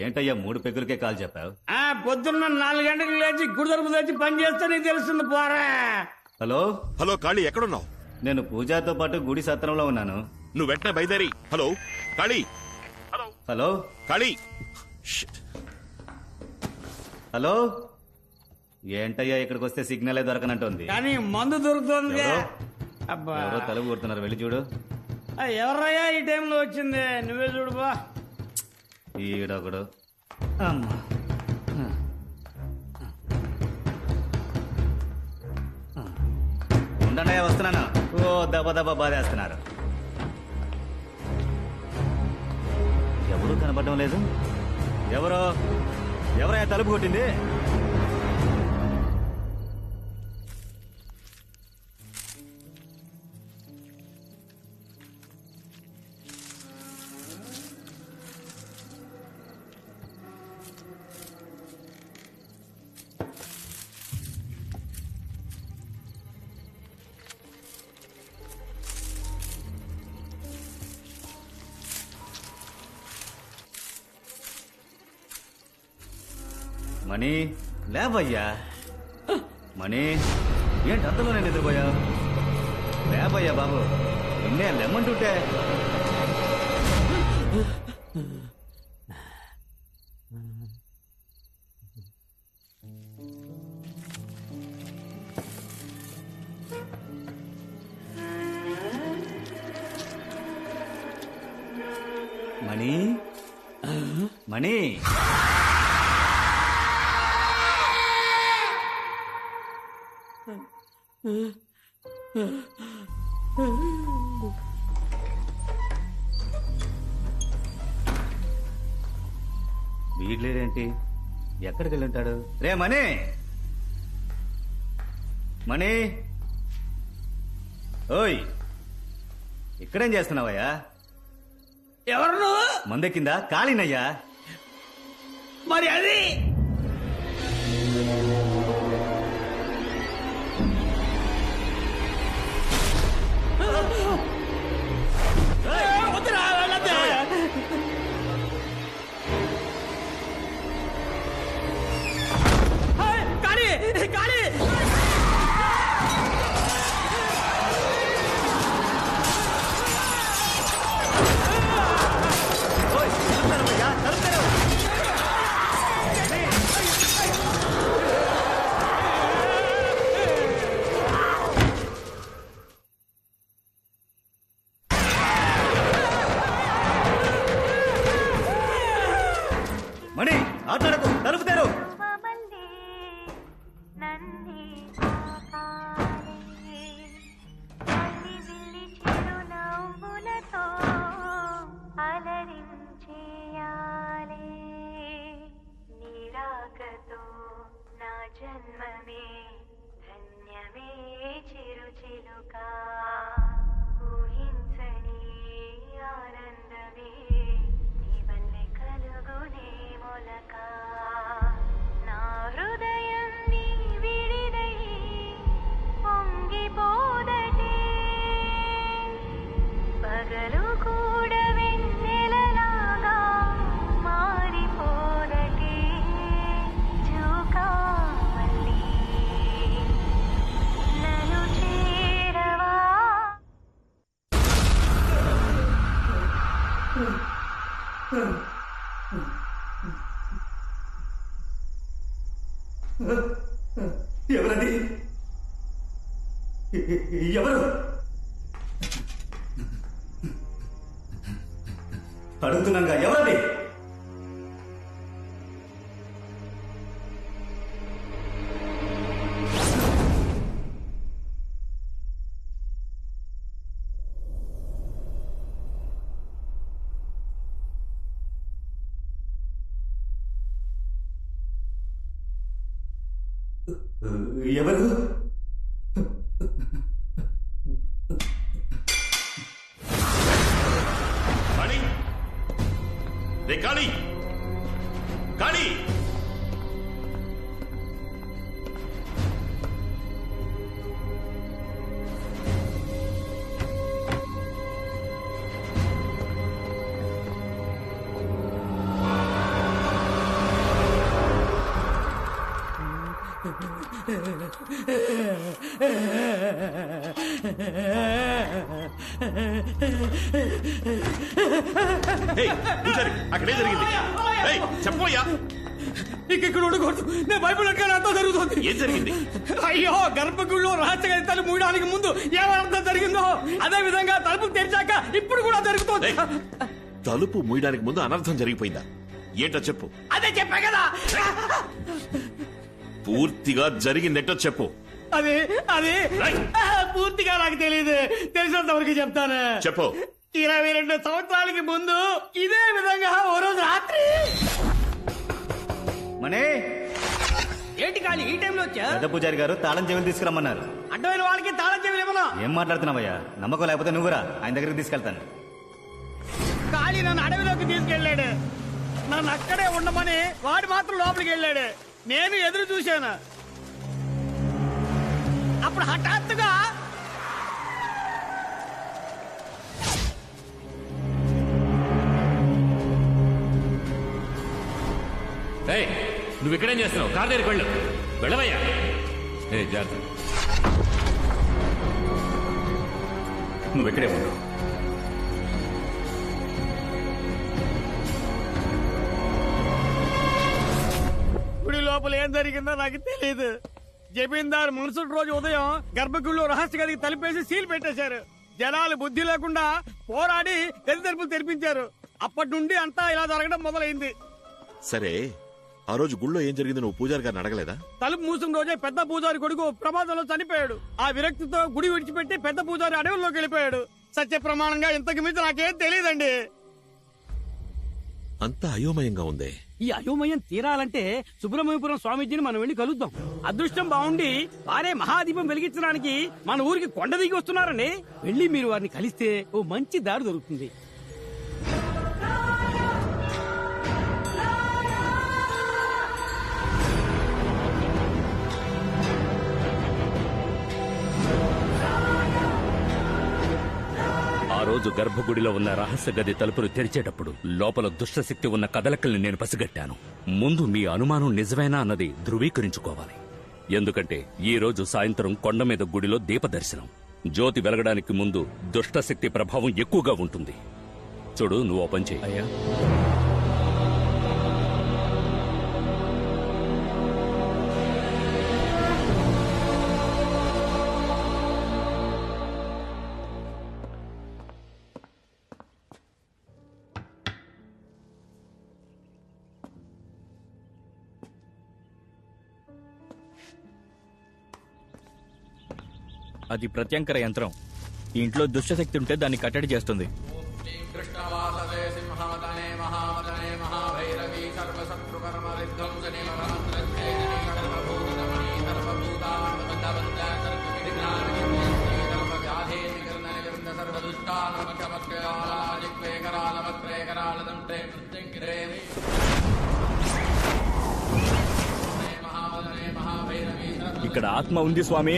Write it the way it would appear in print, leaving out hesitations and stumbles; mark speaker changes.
Speaker 1: ఏంటయ్యా 3 పెగ్గులకే కాల్ చెప్పావు?
Speaker 2: పొద్దున్న 4 గంటలకు లేచి గుడిదరుపు తెచ్చి పని చేస్తే నీకు తెలుస్తుంది పోరా.
Speaker 1: హలో
Speaker 3: హలో కాళీ, ఎక్కడున్నావు?
Speaker 1: నేను పూజాతో పాటు గుడి సత్రంలో ఉన్నాను.
Speaker 3: నువ్వు వెంటనే బయలుదేరి. హలో కాళీ. హలో
Speaker 1: హలో
Speaker 3: కాళీ.
Speaker 1: హలో ఏంటయ్యా ఇక్కడికి వస్తే సిగ్నలే దొరకనంటుంది.
Speaker 2: కానీ మందు దొరుకుతుంది.
Speaker 1: ఎవరో?
Speaker 2: అబ్బా
Speaker 1: ఎవరో తలుపు కొడుతున్నారు, వెళ్ళి చూడు.
Speaker 2: ఎవర్రయ్యా ఈ టైంలో వచ్చింది? నువ్వే చూడు బా.
Speaker 1: ఈడొకడు. అమ్మా ఉండండి, వస్తున్నాను. ఓ దెబ్బ దెబ్బ బాధేస్తున్నారు. ఎవరు కనపడడం లేదు. ఎవరయ్యా తలుపు కొట్టింది? మణి లేవయ్యా. మణి ఏంటి అంతలోనే నిద్రపోయా? లేవయ్యా బాబు, నిన్నే లెమ్మంటుంటే. మణి మణి వీడ్లేదేంటి? ఎక్కడికి వెళ్ళి ఉంటాడు? రే మణి, మణి, ఓయ్ ఇక్కడేం చేస్తున్నావయ్యా?
Speaker 2: ఎవరు నువ్వు?
Speaker 1: మందెక్కిందా? కాళీనయ్యా.
Speaker 2: మరి అది వద్దురా, వెళ్ళొద్దు. కాళీ, కాళీ.
Speaker 1: మణి ఆటలకు తలుపు తెరు.
Speaker 4: జన్మమే ధన్యమే చిరుచిలుకా ఊహించని ఆనందమే నీ వల్లే కలుగునే మొలక నా హృదయం నీ విడిదై పొంగిపోదటే పగలు కూడా వెన్నెలలాగా మారిపోదటే జూకా
Speaker 1: ఎవరది? ఎవరు? అడుగుతున్నాగా, ఎవరది? ఎవరు?
Speaker 3: కాళీ, రే కాళీ, కాళీ. ఏయ్, పూజారి అక్కడే జరిగింది. ఏయ్, చెప్పోయ్యా
Speaker 2: ఇక్కడ ఉండకూడదు. నేను భయపడక అంతా జరుగుతుంది.
Speaker 3: ఏం జరిగింది?
Speaker 2: అయ్యో, గర్భగుడిలో రహస్య తలుపు మూయడానికి ముందు ఏమర్థం జరిగిందో అదే విధంగా తలుపు తెరిచాక ఇప్పుడు కూడా జరుగుతుంది.
Speaker 3: ఏయ్, తలుపు మూయడానికి ముందు అనర్థం జరిగిపోయిందా? ఏంటో చెప్పు.
Speaker 2: అదే చెప్పా కదా.
Speaker 3: పూర్తిగా జరిగిందేంటో చెప్పు.
Speaker 2: అది అది పూర్తిగా నాకు తెలియదు. తెలిసినంత వరకు చెప్తాను.
Speaker 3: చెప్పు.
Speaker 2: 22 సంవత్సరాలకి ముందు ఇదే విధంగా ఓ రోజు రాత్రి.
Speaker 1: మనే
Speaker 2: ఏంటి కాళీ ఈ టైంలో వచ్చా?
Speaker 1: పెద్ద పూజారి గారు తాళం చెవిని తీసుకురమ్మన్నారు.
Speaker 2: అడ్డమైన వాళ్ళకి తాళం చెవిలు ఇవ్వను.
Speaker 1: ఏం మాట్లాడుతున్నావయ్యా? నమ్మకం లేకపోతే నువ్వురా, ఆయన దగ్గరికి తీసుకెళ్తాను.
Speaker 2: కాళీ నన్ను అడవిలోకి తీసుకెళ్ళాడు. నన్ను అక్కడే ఉండమని వాడు మాత్రం లోపలికి వెళ్ళాడు. నేను ఎదురు చూశాను. అప్పుడు హఠాత్తుగా
Speaker 5: నువ్వు ఇక్కడేం చేస్తున్నావు? కార్ దగ్గరికి వెళ్ళు. వెళ్ళవయ్యా. ఏ జాగ్రత్త.
Speaker 1: నువ్వు ఇక్కడే ఉండు.
Speaker 2: గుడి లోపల ఏం జరిగిందో నాకు తెలియదు. జమీందార్ మున్సటి రోజు ఉదయం గర్భగుడిలో రహస్య గదికి తలిపేసి సీల్ పెట్టేశారు. జనాలు బుద్ధి లేకుండా పోరాడి గది తలుపులు తెరిపించారు. అప్పటి నుండి అంతా ఇలా జరగడం మొదలైంది.
Speaker 3: సరే, ఆ రోజు గుళ్ళో ఏం జరిగిందో నువ్వు పూజారి గారిని అడగలేదా?
Speaker 2: తలుపు మూసిన రోజే పెద్ద పూజారి కొడుకు ప్రమాదంలో చనిపోయాడు. ఆ విరక్తితో గుడి విడిచిపెట్టి పెద్ద పూజారి అడవుల్లోకి వెళ్ళిపోయాడు. సత్య ప్రమాణంగా ఇంతకు మించి నాకేం తెలియదండి.
Speaker 3: అంతా అయోమయంగా ఉందే.
Speaker 2: ఈ అయోమయం తీరాలంటే సుబ్రహ్మణ్యపురం స్వామీజీని మనం వెళ్ళి కలుద్దాం. అదృష్టం బాగుండి వారే మహాదీపం వెలిగించడానికి మన ఊరికి కొండ దిగి వస్తున్నారండి. వెళ్ళి మీరు వారిని కలిస్తే ఓ మంచి దారి దొరుకుతుంది.
Speaker 5: ఆ రోజు గర్భగుడిలో ఉన్న రహస్య గది తలుపులు తెరిచేటప్పుడు లోపల దుష్టశక్తి ఉన్న కదలకల్ని నేను పసిగట్టాను. ముందు మీ అనుమానం నిజమేనా అన్నది ధృవీకరించుకోవాలి. ఎందుకంటే ఈ రోజు సాయంత్రం కొండ మీద గుడిలో దీపదర్శనం. జ్యోతి వెలగడానికి ముందు దుష్టశక్తి ప్రభావం ఎక్కువగా ఉంటుంది. చూడు, నువ్వు ఓ పని చెయ్యి.
Speaker 6: అయ్యా, అది ప్రత్యంకర యంత్రం. ఈ ఇంట్లో దుష్టశక్తి ఉంటే దాన్ని కట్టడి చేస్తుంది. ఇక్కడ ఆత్మ ఉంది స్వామి.